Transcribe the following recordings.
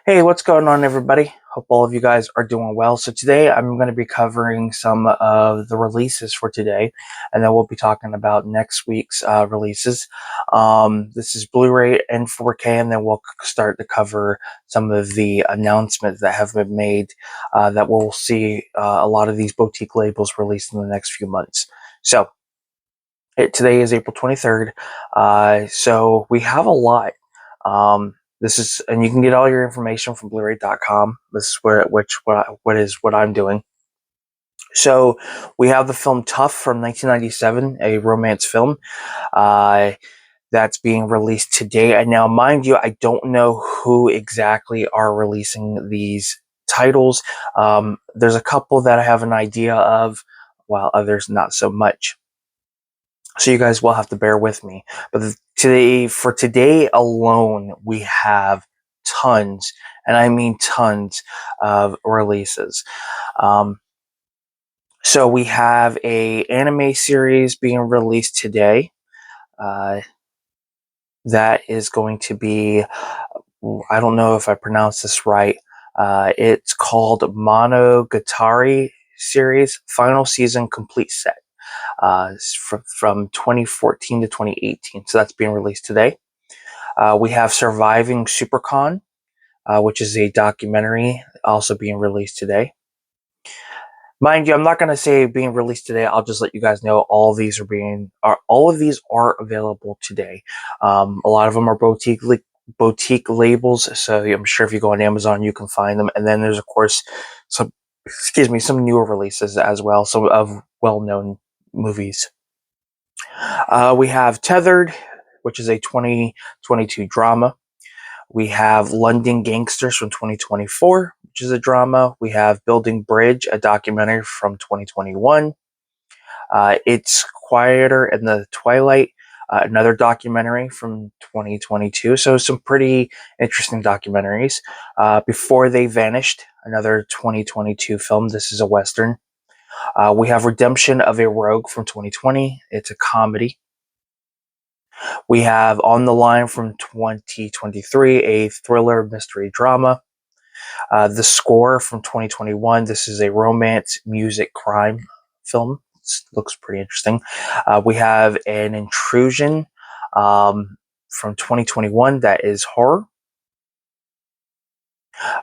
Hey, what's going on, everybody? Hope all of you guys are doing well. So today I'm going to be covering some of the releases for today, and then we'll be talking about next week's releases. This is Blu-ray and 4K, and then we'll start to cover some of the announcements that have been made that we'll see a lot of these boutique labels released in the next few months. So today is April 23rd, so we have a lot. And you can get all your information from Blu-ray.com. This is what I'm doing. So we have the film Tough from 1997, a romance film uh, that's being released today. And now, mind you, I don't know who exactly are releasing these titles. There's a couple that I have an idea of, while others not so much. So you guys will have to bear with me. But for today alone, we have tons, and I mean tons of releases. Um, so we have a anime series being released today. Uh, that is going to be, I don't know if I pronounced this right. It's called Monogatari series, final season complete set. From 2014 to 2018. So that's being released today. We have Surviving Supercon, which is a documentary also being released today. Mind you, I'm not going to say being released today. I'll just let you guys know all of these are available today. A lot of them are boutique labels, so I'm sure if you go on Amazon, you can find them. And then there's of course some newer releases as well, some of well-known movies. We have Tethered, which is a 2022 drama. We have London Gangsters from 2024, which is a drama. We have Building Bridge, a documentary from 2021. It's Quieter in the Twilight, another documentary from 2022. So some pretty interesting documentaries. Before They Vanished, another 2022 film. This is a Western. We have Redemption of a Rogue from 2020. It's a comedy. We have On the Line from 2023, a thriller mystery drama. The Score from 2021. This is a romance music crime film. It looks pretty interesting. We have An Intrusion from 2021 that is horror.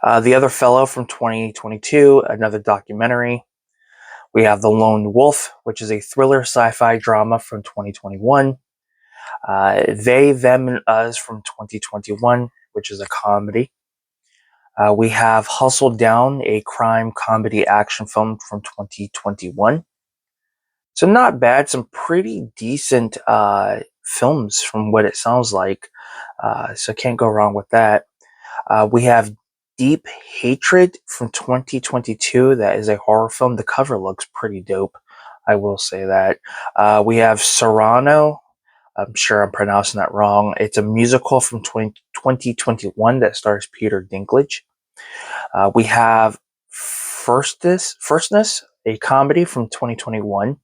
The Other Fellow from 2022, another documentary. We have The Lone Wolf, which is a thriller sci-fi drama from 2021. They, Them, and Us from 2021, which is a comedy. We have Hustle Down, a crime comedy action film from 2021. So not bad, some pretty decent films from what it sounds like. So can't go wrong with that. We have Deep Hatred from 2022. That is a horror film. The cover looks pretty dope. I will say that. We have Serrano. I'm sure I'm pronouncing that wrong. It's a musical from 2021 that stars Peter Dinklage. We have Firstness, a comedy from 2021.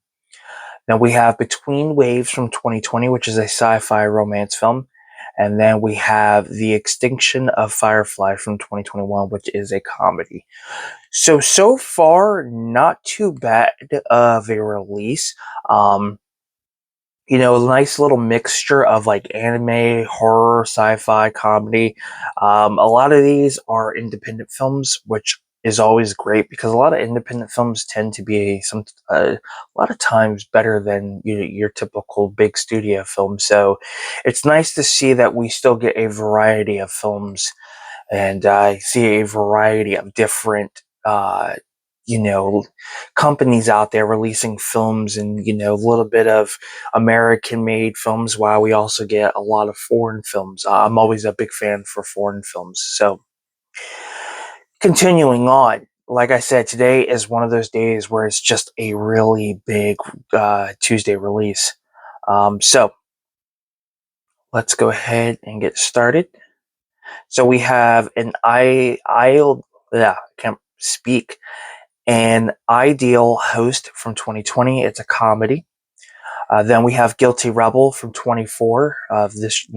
Then we have Between Waves from 2020, which is a sci-fi romance film. And then we have The Extinction of Firefly from 2021, which is a comedy. So far, not too bad of a release. A nice little mixture of like anime, horror, sci-fi, comedy. A lot of these are independent films, which is always great because a lot of independent films tend to be a lot of times better than your typical big studio film. So it's nice to see that we still get a variety of films, and I see a variety of different companies out there releasing films, and a little bit of American made films, while we also get a lot of foreign films. I'm always a big fan for foreign films. So continuing on, like I said, today is one of those days where it's just a really big Tuesday release. So let's go ahead and get started. So we have can't speak. An Ideal Host from 2020. It's a comedy. Then we have Guilty Rebel from 24 of this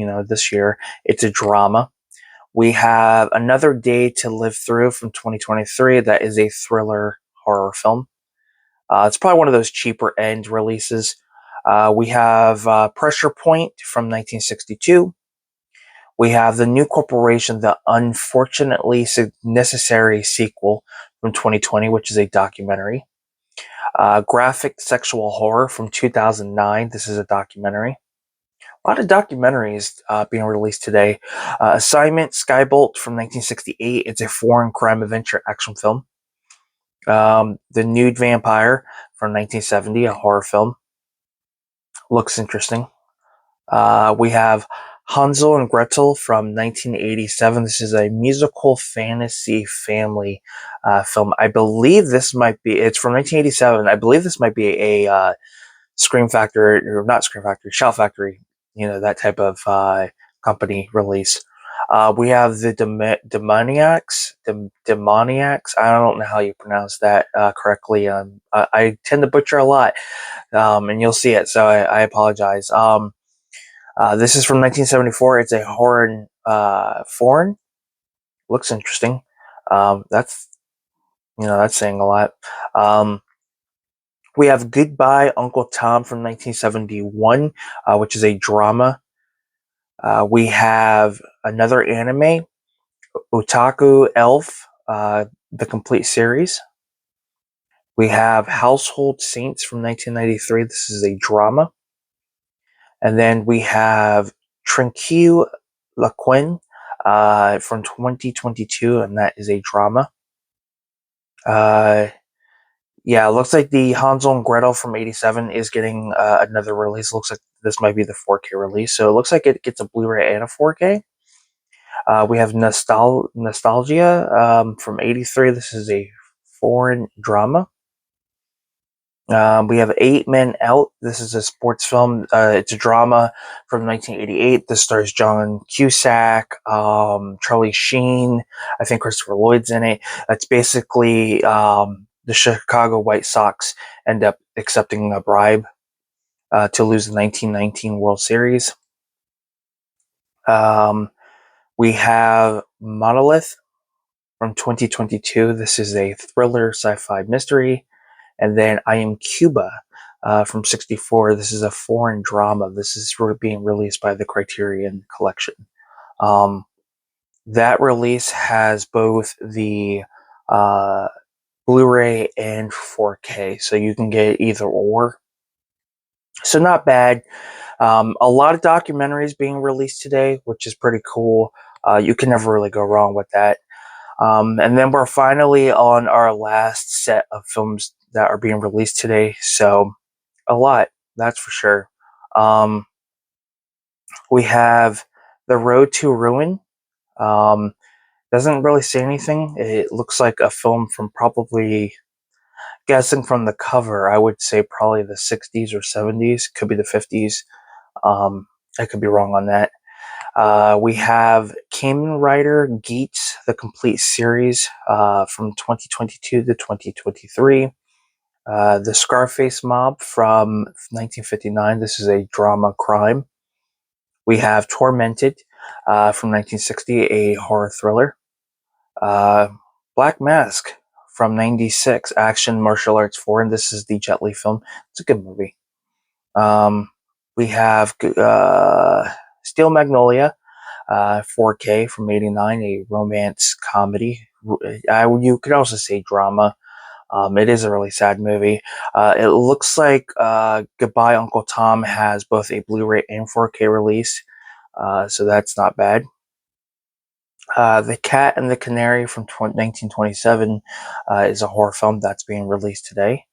year. It's a drama. We have Another Day to Live Through from 2023. That is a thriller horror film. It's probably one of those cheaper end releases. We have Pressure Point from 1962. We have The New Corporation, the Unfortunately Necessary sequel from 2020, which is a documentary. Graphic Sexual Horror from 2009. This is a documentary. A lot of documentaries being released today. Assignment Skybolt from 1968. It's a foreign crime adventure action film. The Nude Vampire from 1970, a horror film. Looks interesting. We have Hansel and Gretel from 1987. This is a musical fantasy family film. I believe this might be, it's from 1987. I believe this might be a Scream Factory, or not Scream Factory, Shout Factory, that type of company release. We have the Demoniacs. Demoniacs. I don't know how you pronounce that correctly. I tend to butcher a lot, and you'll see it, so I apologize. This is from 1974. It's a horror foreign. Looks interesting. That's saying a lot. We have Goodbye Uncle Tom from 1971, which is a drama. We have another anime, Otaku Elf, the complete series. We have Household Saints from 1993. This is a drama. And then we have Tranquille Laquin from 2022, and that is a drama. Yeah, it looks like the Hansel and Gretel from 87 is getting another release. Looks like this might be the 4K release. So it looks like it gets a Blu-ray and a 4K. We have Nostalgia from 83. This is a foreign drama. We have Eight Men Out. This is a sports film. It's a drama from 1988. This stars John Cusack, Charlie Sheen. I think Christopher Lloyd's in it. It's basically the Chicago White Sox end up accepting a bribe to lose the 1919 World Series. We have Monolith from 2022. This is a thriller sci-fi mystery. And then I Am Cuba from 64. This is a foreign drama. This is being released by the Criterion Collection. That release has both the Blu-ray and 4K, so you can get either or. So not bad. A lot of documentaries being released today, which is pretty cool. You can never really go wrong with that. And then we're finally on our last set of films that are being released today. So a lot, that's for sure. We have The Road to Ruin. Doesn't really say anything. It looks like a film from probably, guessing from the cover, I would say probably the 60s or 70s. Could be the 50s. I could be wrong on that. We have Kamen Rider Geats, the complete series from 2022 to 2023. The Scarface Mob from 1959. This is a drama crime. We have Tormented from 1960, a horror thriller. Black Mask from 96, action martial arts foreign. This is the Jet Li film. It's a good movie. We have Steel Magnolia, 4K from 89, a romance comedy. You could also say drama. It is a really sad movie. It looks like Goodbye Uncle Tom has both a Blu-ray and 4K release, so that's not bad. The Cat and the Canary from 1927 is a horror film that's being released today.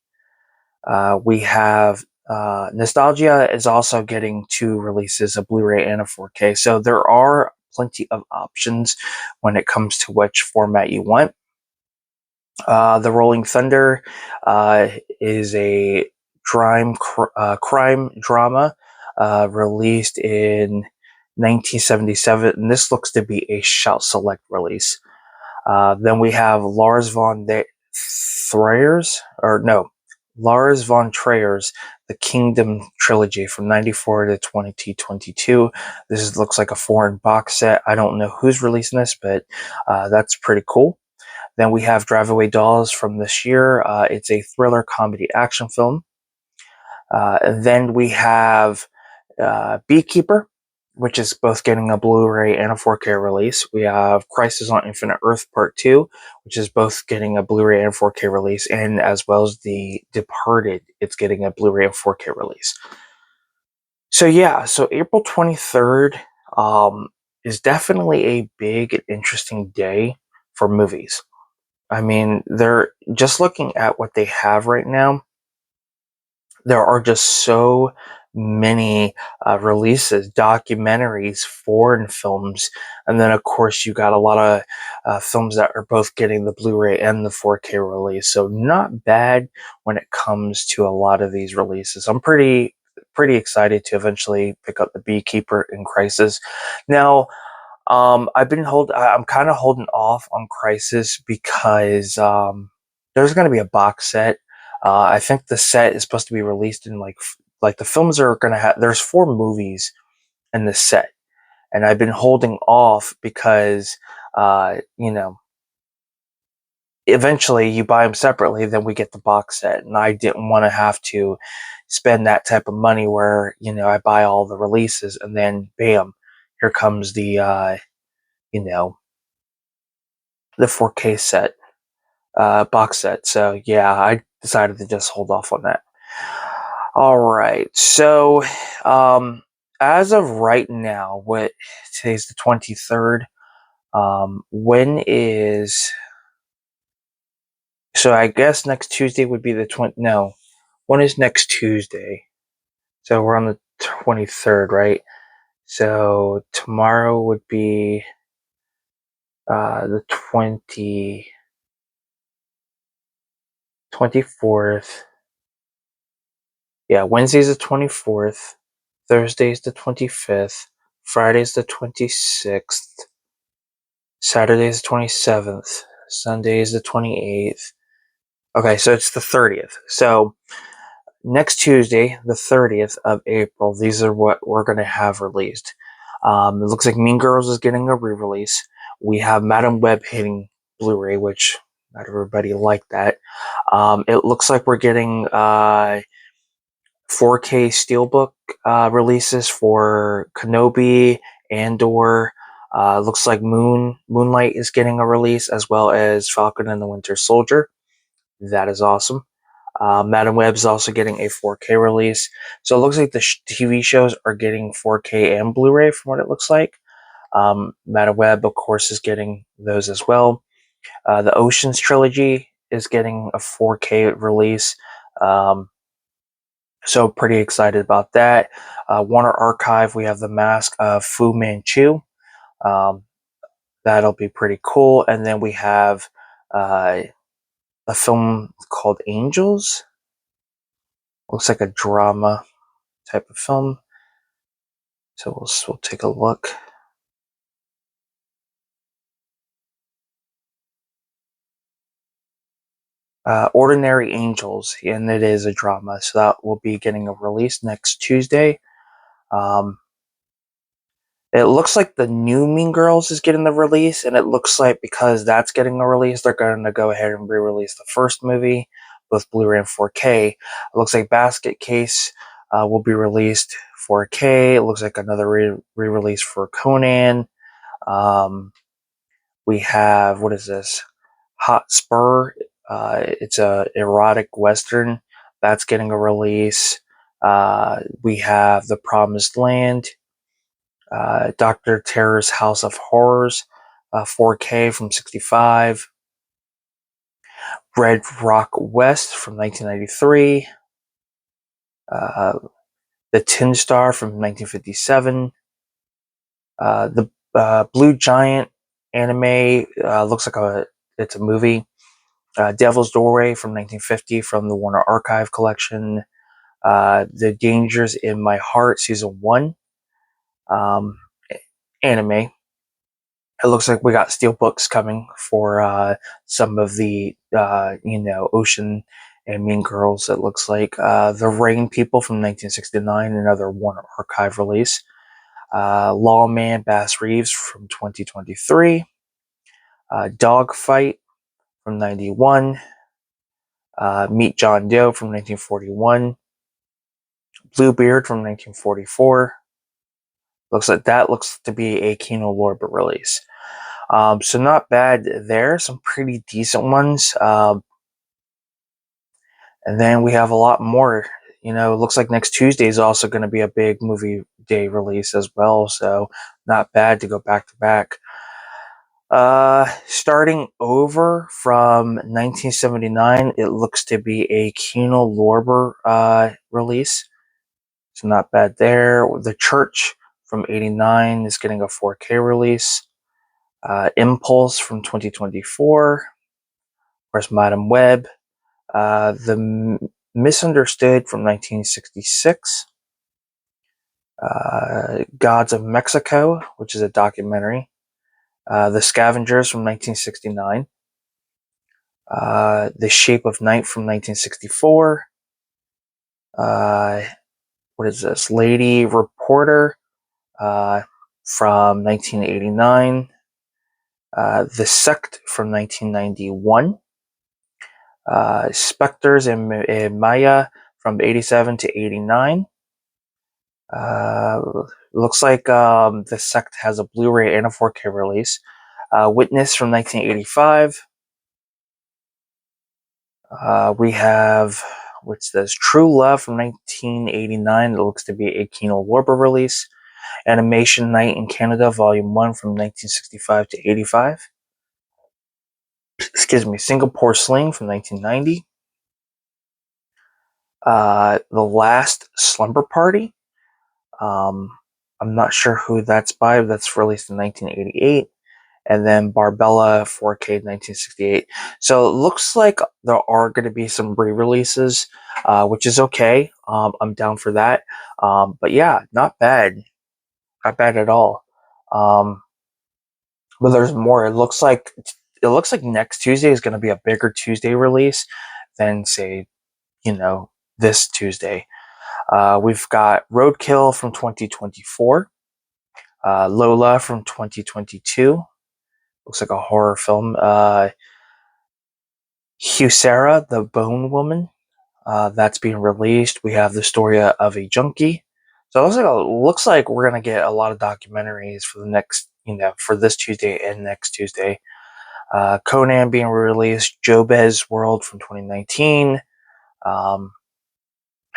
We have Nostalgia is also getting 2 releases, a Blu-ray and a 4K. So there are plenty of options when it comes to which format you want. The Rolling Thunder is a crime drama released in 1977, and this looks to be a Shout Select release. Then we have Lars von Trier's, Lars von Trier's The Kingdom trilogy from 94 to 2022. Looks like a foreign box set. I don't know who's releasing this, but that's pretty cool. Then we have Drive Away Dolls from this year. It's a thriller comedy action film. Then we have Beekeeper, which is both getting a Blu-ray and a 4K release. We have Crisis on Infinite Earth Part 2, which is both getting a Blu-ray and 4K release, and as well as The Departed, it's getting a Blu-ray and 4K release. So yeah, so April 23rd is definitely a big and interesting day for movies. I mean, they're just looking at what they have right now. There are just so many releases, documentaries, foreign films, and then of course you got a lot of films that are both getting the Blu-ray and the 4K release. So not bad when it comes to a lot of these releases. I'm pretty excited to eventually pick up The Beekeeper and Crisis. Now, I'm kind of holding off on Crisis because there's going to be a box set. I think the set is supposed to be released in like the films are going to have. There's 4 movies in the set, and I've been holding off because you know, eventually you buy them separately, then we get the box set, and I didn't want to have to spend that type of money where I buy all the releases and then bam, here comes the you know the 4K set, box set. So yeah, I decided to just hold off on that. All right. So, as of right now, today's the 23rd. When is so? I guess next Tuesday would be the 20. No, when is next Tuesday? So we're on the 23rd, right? So tomorrow would be the 24th. Yeah, Wednesday's the 24th, Thursday's the 25th, Friday's the 26th, Saturday's the 27th, Sunday's the 28th. Okay, so it's the 30th. So next Tuesday, the 30th of April, these are what we're going to have released. It looks like Mean Girls is getting a re-release. We have Madam Web hitting Blu-ray, which not everybody liked that. It looks like we're getting 4K Steelbook releases for Kenobi, Andor. Looks like Moonlight is getting a release, as well as Falcon and the Winter Soldier. That is awesome. Madam Web is also getting a 4K release. So it looks like the TV shows are getting 4K and Blu-ray from what it looks like. Madam Web, of course, is getting those as well. The Oceans trilogy is getting a 4K release. So pretty excited about that. Warner Archive, we have The Mask of Fu Manchu. That'll be pretty cool. And then we have a film called Angels. Looks like a drama type of film. So we'll take a look. Ordinary Angels, and it is a drama. So that will be getting a release next Tuesday. It looks like the new Mean Girls is getting the release, and it looks like because that's getting a release, they're going to go ahead and re-release the first movie, both Blu-ray and 4K. It looks like Basket Case will be released 4K. It looks like another re-release for Conan. We have, what is this? Hot Spur. It's a erotic western that's getting a release. We have The Promised Land. Dr. Terror's House of Horrors, 4K from 65. Red Rock West from 1993. The Tin Star from 1957. The Blue Giant anime looks like it's a movie. Devil's Doorway from 1950 from the Warner Archive collection. The Dangers in My Heart season 1 anime. It looks like we got steelbooks coming for some of the ocean and Mean Girls, it looks like. The Rain People from 1969, another Warner Archive release. Lawman Bass Reeves from 2023. Dogfight from 91. Meet John Doe from 1941. Bluebeard from 1944. Looks to be a Kino Lorber release. So not bad there. Some pretty decent ones. And then we have a lot more. It looks like next Tuesday is also going to be a big movie day release as well. So not bad to go back to back. Starting over from 1979, it looks to be a Kino Lorber release. So not bad there. The Church from 89 is getting a 4K release. Impulse from 2024. Of course, Madam Web. The Misunderstood from 1966. Gods of Mexico, which is a documentary. The Scavengers from 1969. The Shape of Night from 1964. What is this? Lady Reporter from 1989. The Sect from 1991. Spectres and Maya from 87 to 89. Looks like The Sect has a Blu-ray and a 4K release. Witness from 1985. We have, what's this? True Love from 1989. It looks to be a Kino Lorber release. Animation Night in Canada, Volume 1 from 1965 to 85. Excuse me. Singapore Sling from 1990. The Last Slumber Party. I'm not sure who that's by. That's released in 1988. And then Barbella 4K 1968. So it looks like there are going to be some re-releases, which is okay. I'm down for that. But yeah, not bad. Not bad at all. But there's more. It looks like next Tuesday is going to be a bigger Tuesday release than, say, this Tuesday. We've got Roadkill from 2024. Lola from 2022. Looks like a horror film. Husera, the Bone Woman. That's being released. We have The Story of a Junkie. So it looks like we're gonna get a lot of documentaries for the next, for this Tuesday and next Tuesday. Conan being released. Jobez World from 2019.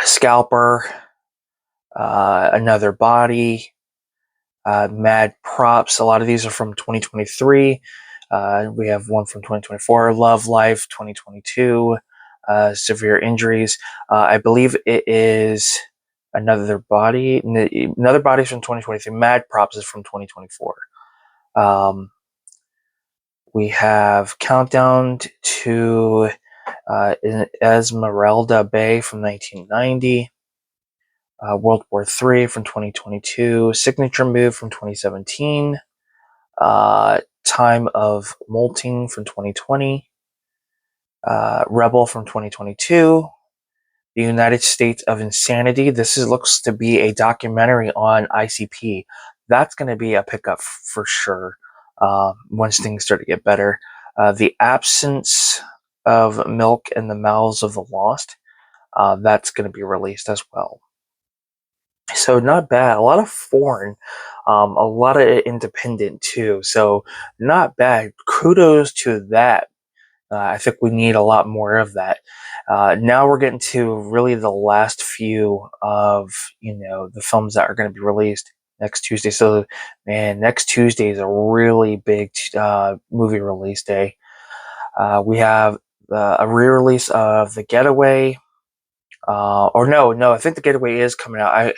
Scalper. Another Body. Mad Props. A lot of these are from 2023. We have one from 2024. Love Life 2022. Severe Injuries. I believe it is Another Body. Another Body's from 2023. Mad Props is from 2024. We have Countdown to Esmeralda Bay from 1990. World War III from 2022. Signature Move from 2017. Time of Molting from 2020. Rebel from 2022. The United States of Insanity. This looks to be a documentary on ICP. That's going to be a pickup for sure once things start to get better. The Absence of Milk in the Mouths of the Lost. That's going to be released as well. So not bad. A lot of foreign, a lot of independent too. So not bad. Kudos to that. I think we need a lot more of that. Now we're getting to really the last few of, the films that are going to be released next Tuesday. So, man, next Tuesday is a really big movie release day. We have a re-release of The Getaway. Or no, I think The Getaway is coming out. I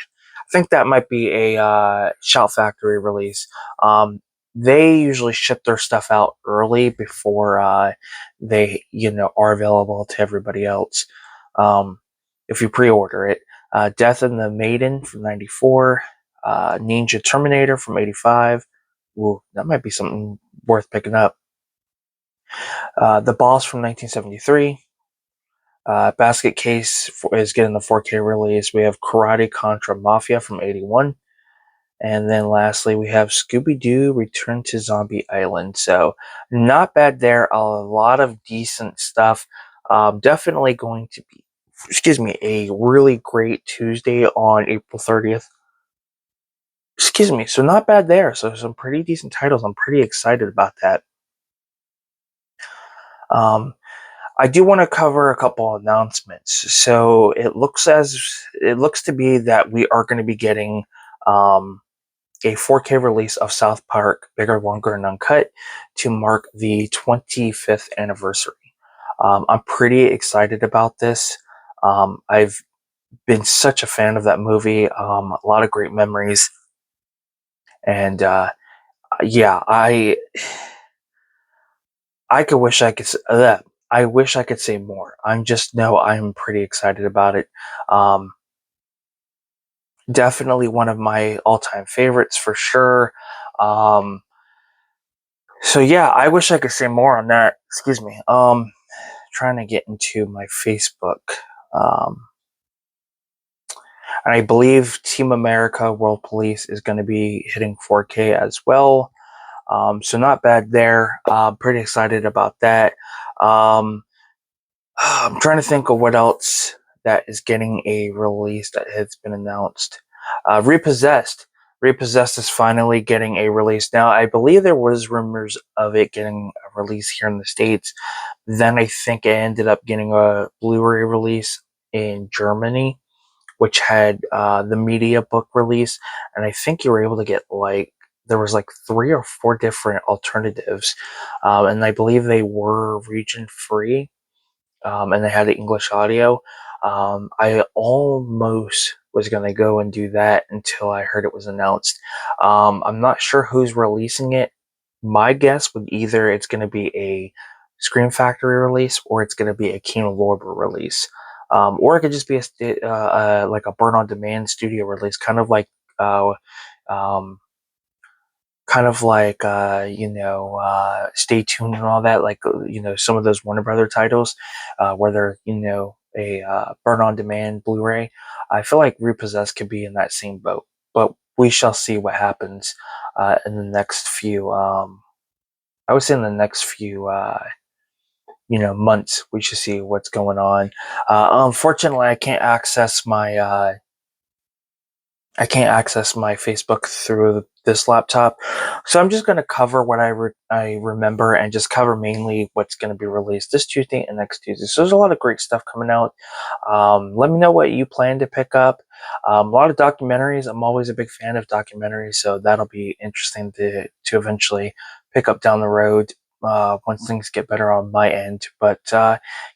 think that might be a Shout Factory release. They usually ship their stuff out early before they, are available to everybody else. If you pre-order it. Death and the Maiden from 94. Ninja Terminator from 85. Ooh, that might be something worth picking up. The Boss from 1973. Basket Case is getting the 4K release. We have Karate Contra Mafia from '81. And then lastly, we have Scooby-Doo Return to Zombie Island. So not bad there. A lot of decent stuff. Definitely going to be, a really great Tuesday on April 30th. So not bad there. So some pretty decent titles. I'm pretty excited about that. I do want to cover a couple announcements. So it looks to be that we are going to be getting a 4K release of South Park Bigger, Longer, and Uncut to mark the 25th anniversary. I'm pretty excited about this. I've been such a fan of that movie. A lot of great memories, and yeah, I could wish I could. I wish I could say more. I'm pretty excited about it. Definitely one of my all-time favorites for sure. So yeah, I wish I could say more on that. Excuse me. Trying to get into my Facebook. And I believe Team America World Police is going to be hitting 4K as well. So not bad there. Pretty excited about that. I'm trying to think of what else that is getting a release that has been announced. Repossessed. Repossessed is finally getting a release. Now, I believe there was rumors of it getting a release here in the States. Then I think it ended up getting a Blu-ray release in Germany, which had the media book release. And I think you were able to get there was 3 or 4 different alternatives. And I believe they were region free. And they had the English audio. I almost was going to go and do that until I heard it was announced. I'm not sure who's releasing it. My guess would either it's going to be a Scream Factory release or it's going to be a Kino Lorber release. Or it could just be like a Burn on Demand studio release, uh, um, Stay Tuned and all that, some of those Warner Brother titles, where they're a Burn on Demand Blu-ray. I feel like Repossessed could be in that same boat, but we shall see what happens in the next few. I would say in the next few. Months. We should see what's going on. Unfortunately, I can't access my Facebook through this laptop, so I'm just going to cover what I remember and just cover mainly what's going to be released this Tuesday and next Tuesday. So there's a lot of great stuff coming out. Let me know what you plan to pick up. A lot of documentaries. I'm always a big fan of documentaries, so that'll be interesting to eventually pick up down the road. Once things get better on my end. But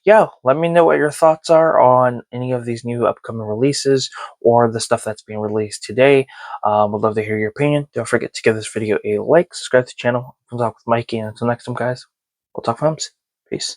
yeah, let me know what your thoughts are on any of these new upcoming releases or the stuff that's being released today. Would love to hear your opinion. Don't forget to give this video a like, subscribe to the channel. Come talk with Mikey, and until next time, guys, we'll talk films. Peace.